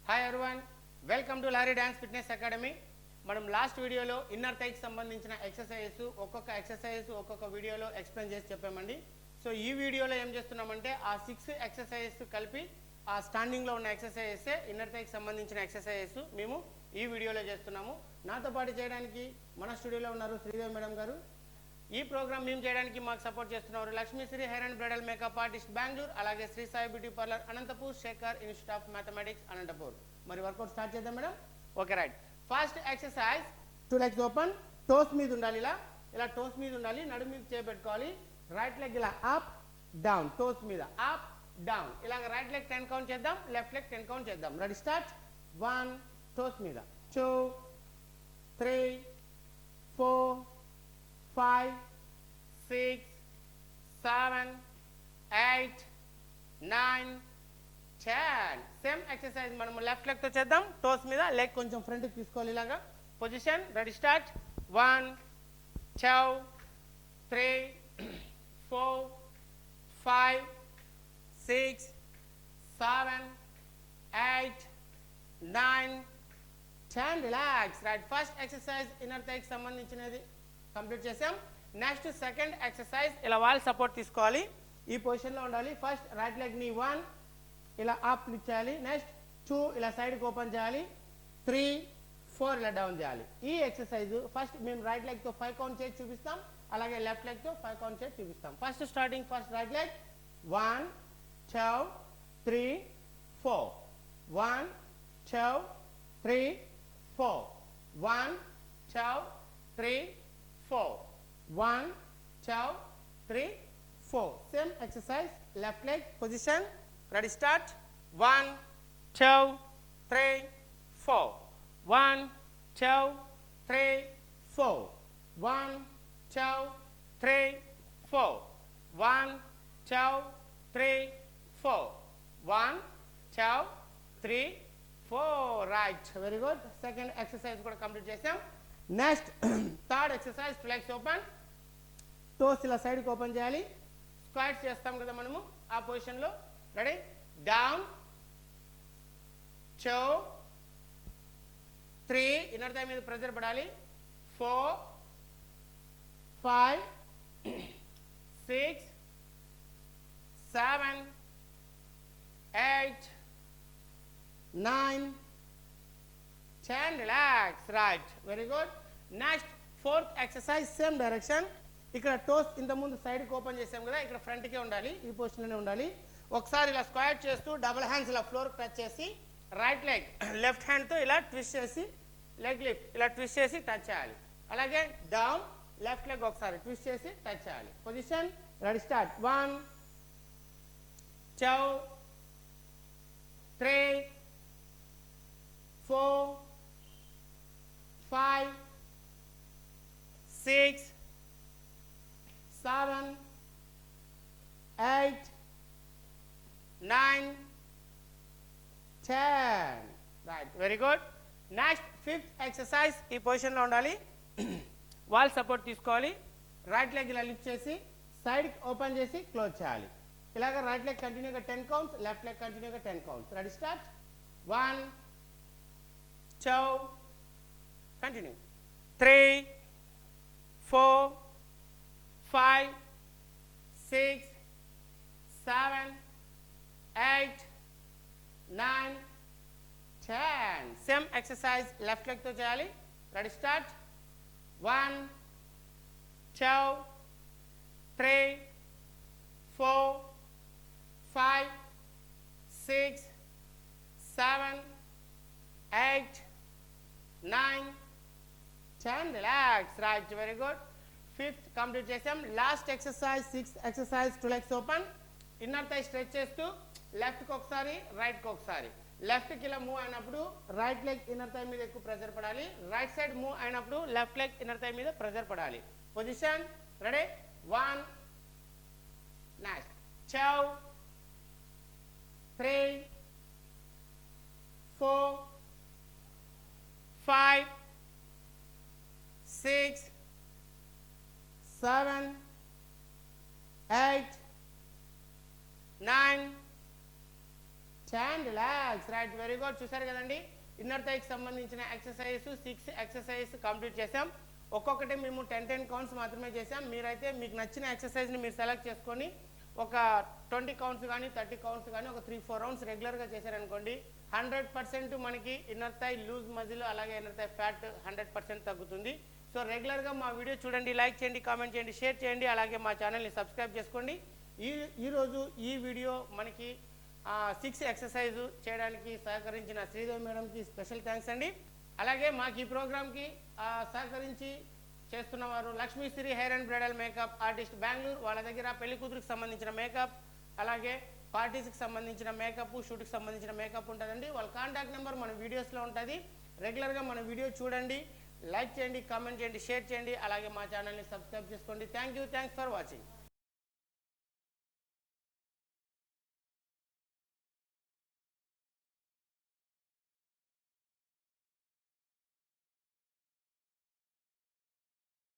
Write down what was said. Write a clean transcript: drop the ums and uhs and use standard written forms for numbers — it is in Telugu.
Hi everyone, welcome two lorry dance fitness academy. మనం లాస్ట్ వీడియోలో ఇన్నర్ థైకి సంబంధించిన ఎక్సర్సైజెస్ ఒక్కొక్క ఎక్సర్సైజ్ ఒక్కొక్క వీడియోలో ఎక్స్ప్లెయిన్ చేసి చెప్పామండి. సో ఈ వీడియోలో ఏం చేస్తున్నామంటే ఆ 6 ఎక్సర్సైజెస్ కలిపి ఆ స్టాండింగ్లో ఉన్న ఎక్సర్సైజెస్ ఇన్నర్ థైకి సంబంధించిన ఎక్సర్సైజెస్ మేము ఈ వీడియోలో చేస్తున్నాము. నాతో పాటు చేయడానికి మన స్టూడియోలో ఉన్నారు శ్రీదేవి మేడం గారు. ఈ ప్రోగ్రామ్ మేము చేయడానికి మాకు సపోర్ట్ చేస్తున్నారు Lakshmishri hair and bridal makeup artist Bengaluru, అలాగే Sri Sai beauty parlour Anantapur, Shekhar institute of mathematics Anantapur. మరి వర్కౌట్ స్టార్ట్ చేద్దాం madam. Okay right. First exercise 2 legs open, toes మీద ఉండాలి. ఇలా టోస్ మీద ఉండాలి, నడుము మీద చేపెట్టుకోవాలి. రైట్ లెగ్ ఇలా అప్ డౌన్, టోస్ మీద అప్ డౌన్. ఇలాగ రైట్ లెగ్ 10 కౌంట్ చేద్దాం, లెఫ్ట్ లెగ్ 10 కౌంట్ చేద్దాం. Ready start. 1 టోస్ మీద, 2 3 4 5 6 7 8 9 10. సేమ్ ఎక్సర్సైజ్ మనము లెఫ్ట్ లెగ్ తో చేద్దాం. టోస్ మీద లెగ్ కొంచెం ఫ్రంట్ కి తీసుకోవాలి. ఇలాగా position. Ready start. 1 2 3 4 5 6 7 8 9 10. Relax. Right. First exercise inner థైకి సంబంధించినది కంప్లీట్ చేసాం. నెక్స్ట్ సెకండ్ ఎక్సర్సైజ్ ఇలా వాల్ సపోర్ట్ తీసుకోవాలి, ఈ పొజిషన్లో ఉండాలి. ఫస్ట్ రైట్ లెగ్ని 1 ఇలా అప్ లిఫ్ట్ చేయాలి. నెక్స్ట్ 2 ఇలా సైడ్కి ఓపెన్ చేయాలి. 3 4 ఇలా డౌన్ చేయాలి. ఈ ఎక్సర్సైజ్ ఫస్ట్ మేము రైట్ లెగ్తో 5 కౌంట్ చేసి చూపిస్తాం, అలాగే లెఫ్ట్ లెగ్తో 5 కౌంట్ చేసి చూపిస్తాం. First starting first right leg 1 2 3 4 1 2 3 4 1 2 3 4 1 2 3 4. Same exercise. Left leg position. Ready start. 1 2 3 4 1 2 3 4 1 2 3 4 1 2 3 4 1 2 3 4. Right. Very good. Second exercise కూడా కంప్లీట్ చేసాం. Next third exercise 2 legs open, toes ఇలా సైడ్కి ఓపెన్ చేయాలి. స్క్వాట్స్ చేస్తాం కదా మనము ఆ పొజిషన్లో. రెడీ. డౌన్ 2 3 ఇన్నర్ థై మీద ప్రెజర్ పడాలి. 4 5 6 7 8 9 10. Relax. Right. Very good. Next fourth exercise same direction. ఇక్కడ టోస్ ఇంత ముందు సైడ్కి ఓపెన్ చేసాం కదా, ఇక్కడ ఫ్రంట్కే ఉండాలి, ఈ పొజిషన్లోనే ఉండాలి. ఒకసారి ఇలా స్క్వాట్ చేస్తూ డబుల్ హ్యాండ్స్ ఇలా ఫ్లోర్కి టచ్ చేసి రైట్ లెగ్ లెఫ్ట్ హ్యాండ్తో ఇలా ట్విస్ట్ చేసి లెగ్ లిఫ్ట్ ఇలా ట్విస్ట్ చేసి టచ్ చేయాలి. అలాగే డౌన్ లెఫ్ట్ లెగ్ ఒకసారి ట్విస్ట్ చేసి టచ్ చేయాలి. Position. Ready start. 1 2 3 4 5 6 7 8 9 10. Right. Very good. Next fifth exercise ఈ పొజిషన్లో ఉండాలి. వాల్ సపోర్ట్ తీసుకోవాలి. రైట్ లెగ్ ఇలా లిఫ్ట్ చేసి సైడ్కి ఓపెన్ చేసి క్లోజ్ చేయాలి. ఇలాగ రైట్ లెగ్ కంటిన్యూగా 10 కౌంట్స్, లెఫ్ట్ లెగ్ కంటిన్యూగా 10 counts. Ready start. 1 2 continue 3 4 5 6 7 8 9 10. Same exercise left లెగ్తో చేయాలి. రెడీ start. 1 2 3 4 5 6 7 8 9 10. Relax. Right. Very good. Fifth complete చేసాం. Last exercise 6th exercise 2 legs open. Inner thigh stretch చేస్తూ లెఫ్ట్కి ఒకసారి రైట్కి ఒకసారి. లెఫ్ట్కి ఇలా మూవ్ అయినప్పుడు రైట్ లెగ్ ఇన్నర్ థై మీద ఎక్కువ ప్రెజర్ పడాలి. రైట్ సైడ్ మూవ్ అయినప్పుడు లెఫ్ట్ లెగ్ ఇన్నర్ థై మీద ప్రెజర్ పడాలి. Position. Ready. 1 next 2 3 4 5 6 7 8 9 చాండ్ relax. Right, very good. చూసారు కదండి, ఇన్నర్ థైకి సంబంధించిన ఎక్సర్సైజ్ 6 ఎక్సర్సైజ్ కంప్లీట్ చేసాం. ఒక్కొక్కటి మేము 10 కౌంట్స్ మాత్రమే చేసాం. మీరైతే మీకు నచ్చిన ఎక్సర్సైజ్ని మీరు సెలెక్ట్ చేసుకొని ఒక 20 కౌంట్స్ కానీ 30 కౌంట్స్ కానీ ఒక 3-4 రౌండ్స్ రెగ్యులర్గా చేశారనుకోండి 100% మనకి ఇన్నర్ థై లూజ్ మజిల్ అలాగే ఇన్నర్ థై ఫ్యాట్ 100% తగ్గుతుంది. సో రెగ్యులర్గా మా వీడియో చూడండి, లైక్ చేయండి, కామెంట్ చేయండి, షేర్ చేయండి, అలాగే మా ఛానల్ని సబ్స్క్రైబ్ చేసుకోండి. ఈరోజు ఈ వీడియో మనకి 6 ఎక్సర్సైజ్ చేయడానికి సహకరించిన శ్రీదేవి మేడంకి స్పెషల్ థ్యాంక్స్ అండి. అలాగే మాకు ఈ ప్రోగ్రామ్కి సహకరించి చేస్తున్నవారు Lakshmishri hair and bridal makeup artist Bengaluru. వాళ్ళ దగ్గర పెళ్లి కూతురికి సంబంధించిన మేకప్ అలాగే పార్టీస్కి సంబంధించిన మేకప్ షూట్కి సంబంధించిన మేకప్ ఉంటుందండి. వాళ్ళ కాంటాక్ట్ నెంబర్ మన వీడియోస్లో ఉంటుంది. రెగ్యులర్గా మన వీడియో చూడండి, లైక్ చేయండి, కామెంట్ చేయండి, షేర్ చేయండి, అలాగే మా ఛానల్ని సబ్స్క్రైబ్ చేసుకోండి. Thanks for watching.